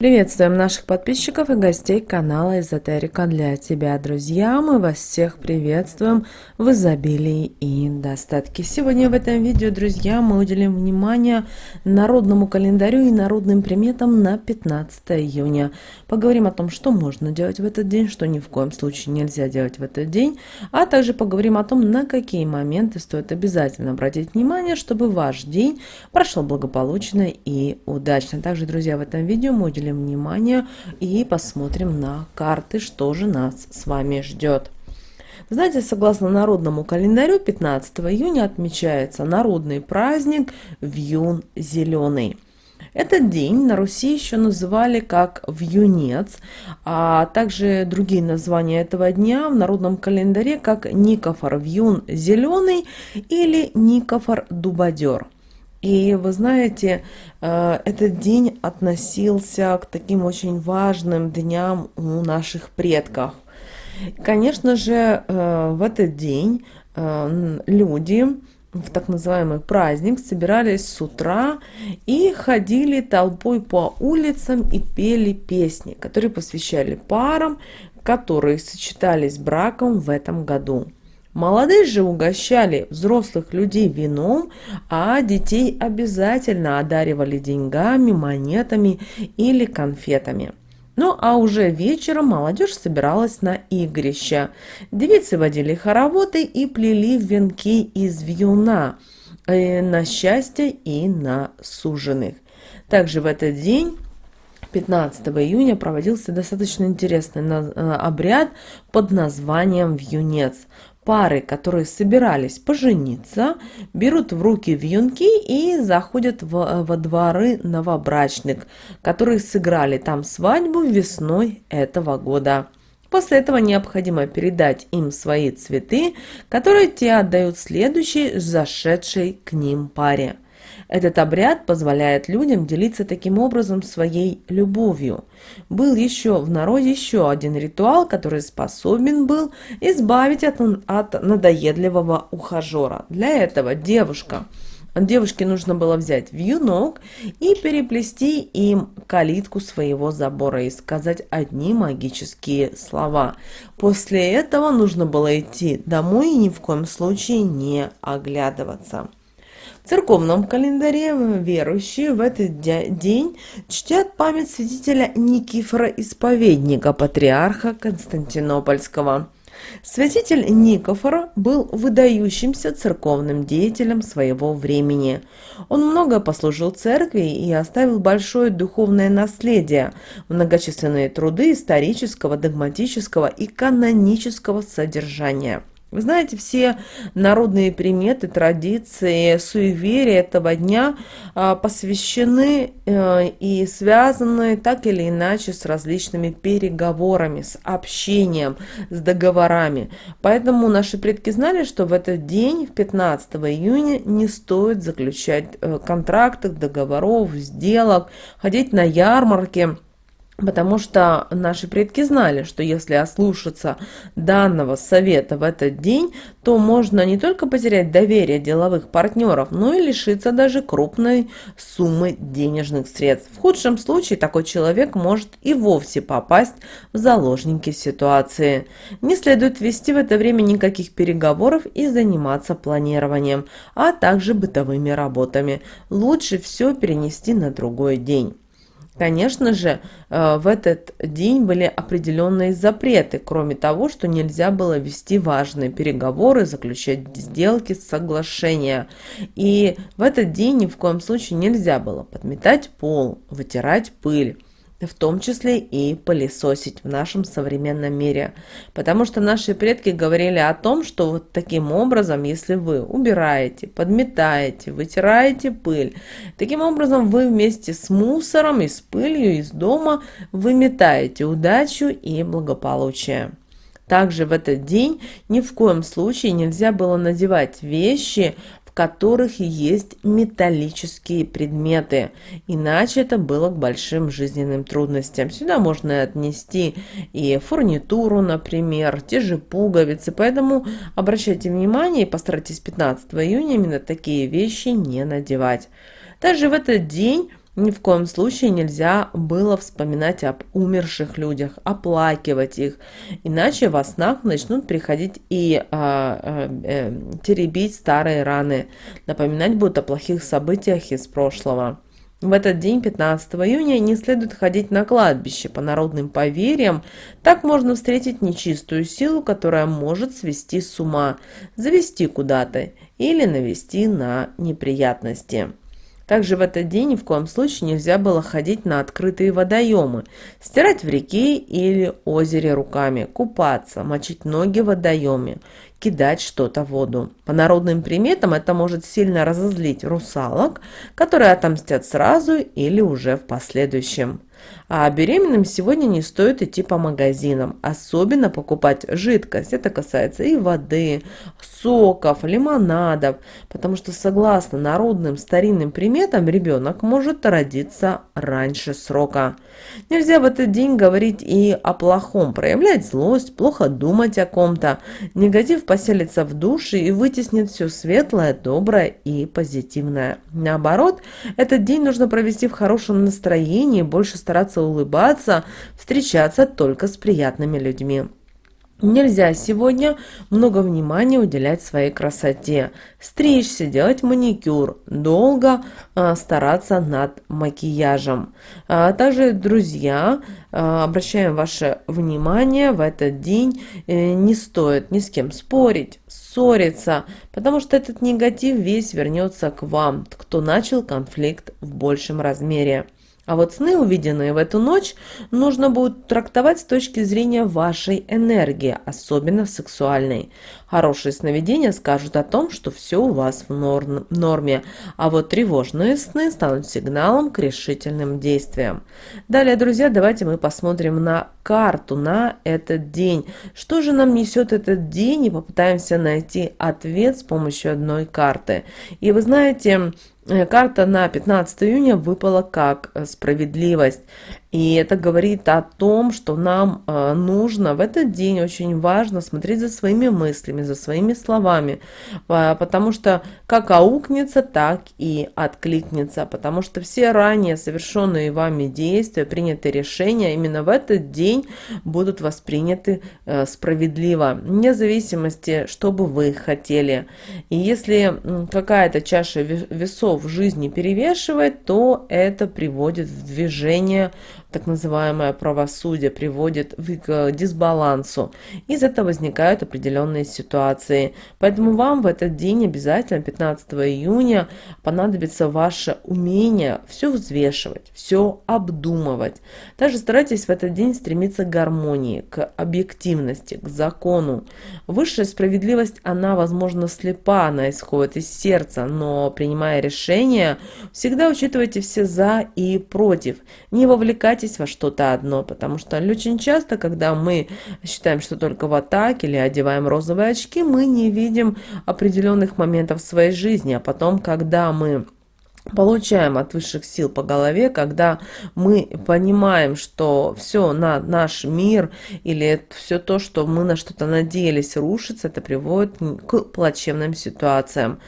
Приветствуем наших подписчиков и гостей канала Эзотерика для тебя, друзья. Мы вас всех приветствуем в изобилии и достатке. Сегодня в этом видео, друзья, мы уделим внимание народному календарю и народным приметам на 15 июня. Поговорим о том, что можно делать в этот день, что ни в коем случае нельзя делать в этот день, а также поговорим о том, на какие моменты стоит обязательно обратить внимание, чтобы ваш день прошел благополучно и удачно. Также, друзья, в этом видео мы уделим внимание и посмотрим на карты, что же нас с вами ждет. Знаете, согласно народному календарю, 15 июня отмечается народный праздник Вьюн Зеленый. Этот день на Руси еще называли как Вьюнец, а также другие названия этого дня в народном календаре как Никофор Вьюн Зеленый или Никофор Дубодер. И вы знаете, этот день относился к таким очень важным дням у наших предков. Конечно же, в этот день люди в так называемый праздник собирались с утра и ходили толпой по улицам и пели песни, которые посвящали парам, которые сочетались браком в этом году. Молодые же угощали взрослых людей вином, а детей обязательно одаривали деньгами, монетами или конфетами. Ну а уже вечером молодежь собиралась на игрище. Девицы водили хороводы и плели венки из вьюна на счастье и на суженых. Также в этот день 15 июня проводился достаточно интересный обряд под названием вьюнец. Пары, которые собирались пожениться, берут в руки вьюнки и заходят во дворы новобрачных, которые сыграли там свадьбу весной этого года. После этого необходимо передать им свои цветы, которые те отдают следующей зашедшей к ним паре. Этот обряд позволяет людям делиться таким образом своей любовью. Был еще в народе еще один ритуал, который способен был избавить от надоедливого ухажера. Для этого девушке нужно было взять вьюнок и переплести им калитку своего забора и сказать одни магические слова. После этого нужно было идти домой и ни в коем случае не оглядываться. В церковном календаре верующие в этот день чтят память святителя Никифора Исповедника, патриарха Константинопольского. Святитель Никифор был выдающимся церковным деятелем своего времени. Он много послужил церкви и оставил большое духовное наследие, многочисленные труды исторического, догматического и канонического содержания. Вы знаете, все народные приметы, традиции, суеверия этого дня посвящены и связаны так или иначе с различными переговорами, с общением, с договорами. Поэтому наши предки знали, что в этот день, 15 июня, не стоит заключать контрактов, договоров, сделок, ходить на ярмарки. Потому что наши предки знали, что если ослушаться данного совета в этот день, то можно не только потерять доверие деловых партнеров, но и лишиться даже крупной суммы денежных средств. В худшем случае такой человек может и вовсе попасть в заложники ситуации. Не следует вести в это время никаких переговоров и заниматься планированием, а также бытовыми работами. Лучше все перенести на другой день. Конечно же, в этот день были определенные запреты, кроме того, что нельзя было вести важные переговоры, заключать сделки, соглашения. И в этот день ни в коем случае нельзя было подметать пол, вытирать пыль, в том числе и пылесосить в нашем современном мире. Потому что наши предки говорили о том, что вот таким образом, если вы убираете, подметаете, вытираете пыль, таким образом вы вместе с мусором и с пылью из дома выметаете удачу и благополучие. Также в этот день ни в коем случае нельзя было надевать вещи, в которых есть металлические предметы, иначе это было к большим жизненным трудностям. Сюда можно отнести и фурнитуру, например, те же пуговицы, поэтому обращайте внимание и постарайтесь 15 июня именно такие вещи не надевать. Также в этот день Ни в коем случае нельзя было вспоминать об умерших людях, оплакивать их, иначе во снах начнут приходить и теребить старые раны, напоминать будут о плохих событиях из прошлого. В этот день, 15 июня, не следует ходить на кладбище. По народным поверьям, так можно встретить нечистую силу, которая может свести с ума, завести куда-то или навести на неприятности. Также в этот день ни в коем случае нельзя было ходить на открытые водоемы, стирать в реке или озере руками, купаться, мочить ноги в водоеме, кидать что-то в воду. По народным приметам это может сильно разозлить русалок, которые отомстят сразу или уже в последующем. А беременным сегодня не стоит идти по магазинам, особенно покупать жидкость. Это касается и воды, соков, лимонадов, потому что согласно народным старинным приметам ребенок может родиться раньше срока. Нельзя в этот день говорить и о плохом, проявлять злость, плохо думать о ком-то. Негатив поселится в душе и вытеснит все светлое, доброе и позитивное. Наоборот, этот день нужно провести в хорошем настроении, больше стараться улыбаться, встречаться только с приятными людьми. Нельзя сегодня много внимания уделять своей красоте, стричься, делать маникюр, долго стараться над макияжем. Также, друзья, обращаем ваше внимание, в этот день не стоит ни с кем спорить, ссориться, потому что этот негатив весь вернется к вам, кто начал конфликт в большем размере. А вот сны, увиденные в эту ночь, нужно будет трактовать с точки зрения вашей энергии, особенно сексуальной. Хорошие сновидения скажут о том, что все у вас в норме, а вот тревожные сны станут сигналом к решительным действиям. Далее, друзья, давайте мы посмотрим на карту на этот день. Что же нам несет этот день, и попытаемся найти ответ с помощью одной карты. И вы знаете, карта на 15 июня выпала как справедливость. И это говорит о том, что нам нужно в этот день, очень важно смотреть за своими мыслями, за своими словами, потому что как аукнется, так и откликнется, потому что все ранее совершенные вами действия, принятые решения именно в этот день будут восприняты справедливо, вне зависимости, что бы вы хотели. И если какая-то чаша весов в жизни перевешивает, то это приводит в движение так называемое правосудие, приводит к дисбалансу. Из этого возникают определенные ситуации. Поэтому вам в этот день обязательно, 15 июня, понадобится ваше умение все взвешивать, все обдумывать. Также старайтесь в этот день стремиться к гармонии, к объективности, к закону. Высшая справедливость, она, возможно, слепа, она исходит из сердца, но принимая решения, всегда учитывайте все за и против. Не вовлекайтесь во что-то одно, потому что очень часто, когда мы считаем, что только в атаке или одеваем розовые очки, мы не видим определенных моментов в своей жизни, а потом, когда мы получаем от высших сил по голове, когда мы понимаем, что все на наш мир или все то, что мы на что-то надеялись, рушится, это приводит к плачевным ситуациям.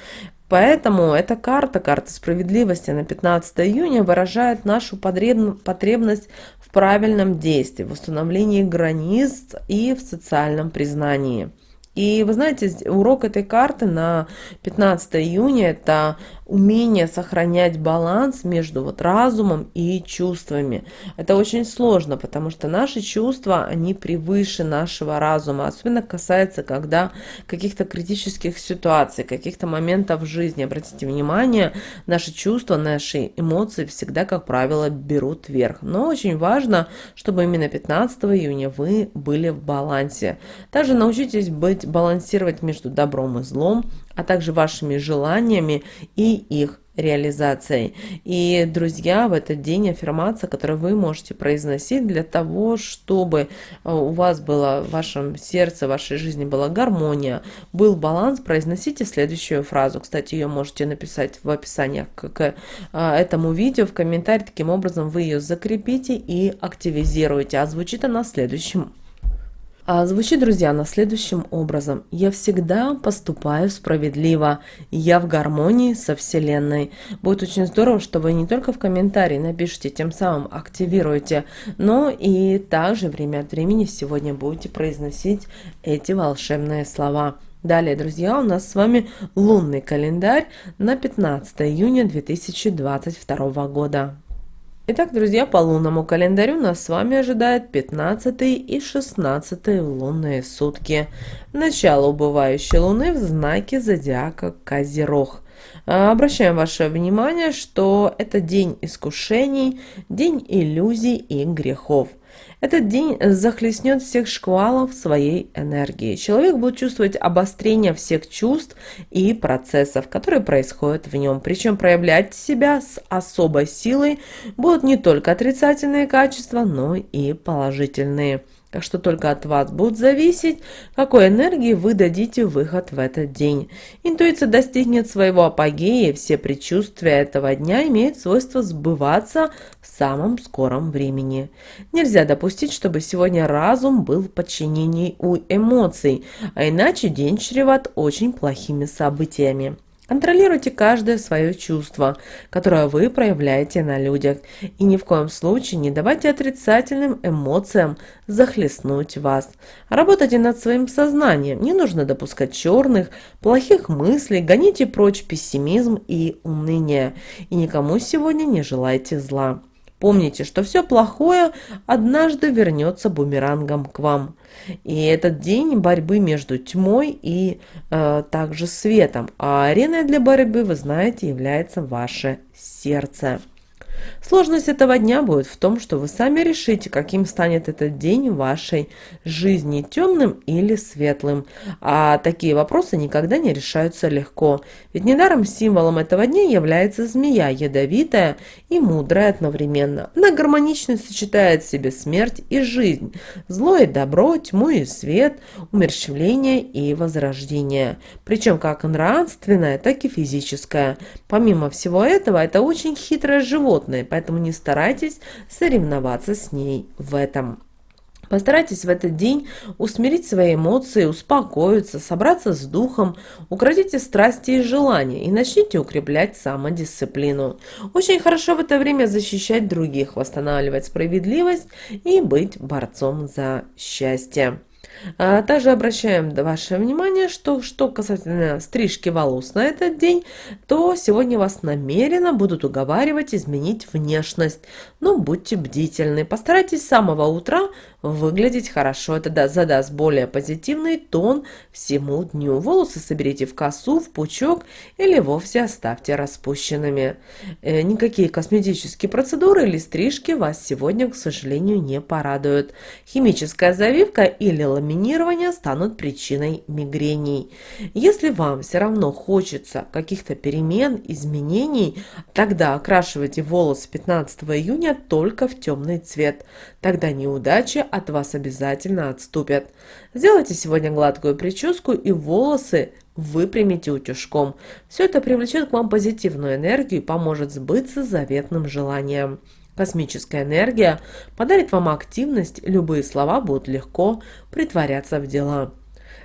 Поэтому эта карта справедливости на 15 июня выражает нашу потребность в правильном действии, в установлении границ и в социальном признании. И вы знаете, урок этой карты на 15 июня – это умение сохранять баланс между разумом и чувствами. Это очень сложно, потому что наши чувства, они превыше нашего разума. Особенно касается, когда каких-то критических ситуаций, каких-то моментов в жизни. Обратите внимание, наши чувства, наши эмоции всегда, как правило, берут верх. Но очень важно, чтобы именно 15 июня вы были в балансе. Также научитесь балансировать между добром и злом, а также вашими желаниями и их реализацией. И, друзья, в этот день аффирмация, которую вы можете произносить для того, чтобы у вас было в вашем сердце, в вашей жизни была гармония, был баланс, произносите следующую фразу. Кстати, ее можете написать в описании к этому видео, в комментарии. Таким образом вы ее закрепите и активизируете. А звучит она следующим Звучит, друзья, на следующим образом. Я всегда поступаю справедливо. Я в гармонии со Вселенной. Будет очень здорово, что вы не только в комментарии напишите, тем самым активируете, но и также время от времени сегодня будете произносить эти волшебные слова. Далее, друзья, у нас с вами лунный календарь на 15 июня 2022 года. Итак, друзья, по лунному календарю нас с вами ожидает 15 и 16 лунные сутки. Начало убывающей луны в знаке зодиака Козерог. Обращаем ваше внимание, что это день искушений, день иллюзий и грехов. Этот день захлестнет всех шквалов своей энергии. Человек будет чувствовать обострение всех чувств и процессов, которые происходят в нем. Причем проявлять себя с особой силой будут не только отрицательные качества, но и положительные. Так что только от вас будет зависеть, какой энергии вы дадите выход в этот день. Интуиция достигнет своего апогея, и все предчувствия этого дня имеют свойство сбываться в самом скором времени. Нельзя допустить, чтобы сегодня разум был в подчинении у эмоций, а иначе день чреват очень плохими событиями. Контролируйте каждое свое чувство, которое вы проявляете на людях, и ни в коем случае не давайте отрицательным эмоциям захлестнуть вас. Работайте над своим сознанием, не нужно допускать черных, плохих мыслей, гоните прочь пессимизм и уныние, и никому сегодня не желайте зла. Помните, что все плохое однажды вернется бумерангом к вам. И этот день борьбы между тьмой и также светом. А ареной для борьбы, вы знаете, является ваше сердце. Сложность этого дня будет в том, что вы сами решите, каким станет этот день в вашей жизни, темным или светлым. А такие вопросы никогда не решаются легко. Ведь недаром символом этого дня является змея, ядовитая и мудрая одновременно. Она гармонично сочетает в себе смерть и жизнь, зло и добро, тьму и свет, умерщвление и возрождение. Причем как нравственное, так и физическое. Помимо всего этого, это очень хитрое животное, поэтому не старайтесь соревноваться с ней в этом. Постарайтесь в этот день усмирить свои эмоции, успокоиться, собраться с духом, укротите страсти и желания и начните укреплять самодисциплину. Очень хорошо в это время защищать других, восстанавливать справедливость и быть борцом за счастье. Также обращаем ваше внимание, что касательно стрижки волос на этот день, то сегодня вас намеренно будут уговаривать изменить внешность. Но будьте бдительны, постарайтесь с самого утра выглядеть хорошо. Это задаст более позитивный тон всему дню. Волосы соберите в косу, в пучок или вовсе оставьте распущенными. Никакие косметические процедуры или стрижки вас сегодня, к сожалению, не порадуют. Химическая завивка или ламинирование станут причиной мигрений. Если вам все равно хочется каких-то перемен, изменений, тогда окрашивайте волосы 15 июня только в темный цвет. Тогда неудачи от вас обязательно отступят. Сделайте сегодня гладкую прическу и волосы выпрямите утюжком. Все это привлечет к вам позитивную энергию и поможет сбыться заветным желанием. Космическая энергия подарит вам активность, любые слова будут легко притворяться в дела.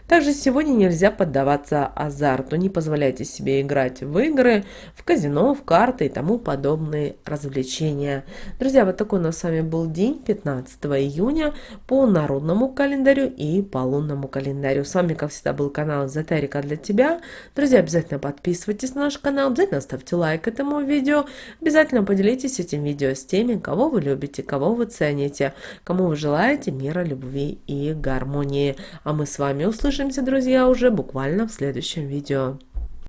Также сегодня нельзя поддаваться азарту, не позволяйте себе играть в игры, в казино, в карты и тому подобные развлечения. Друзья, вот такой у нас с вами был день 15 июня по народному календарю и по лунному календарю. С вами, как всегда, был канал Эзотерика для тебя. Друзья, обязательно подписывайтесь на наш канал, обязательно ставьте лайк этому видео, обязательно поделитесь этим видео с теми, кого вы любите, кого вы цените, кому вы желаете мира, любви и гармонии. А мы с вами услышимся, друзья, уже буквально в следующем видео.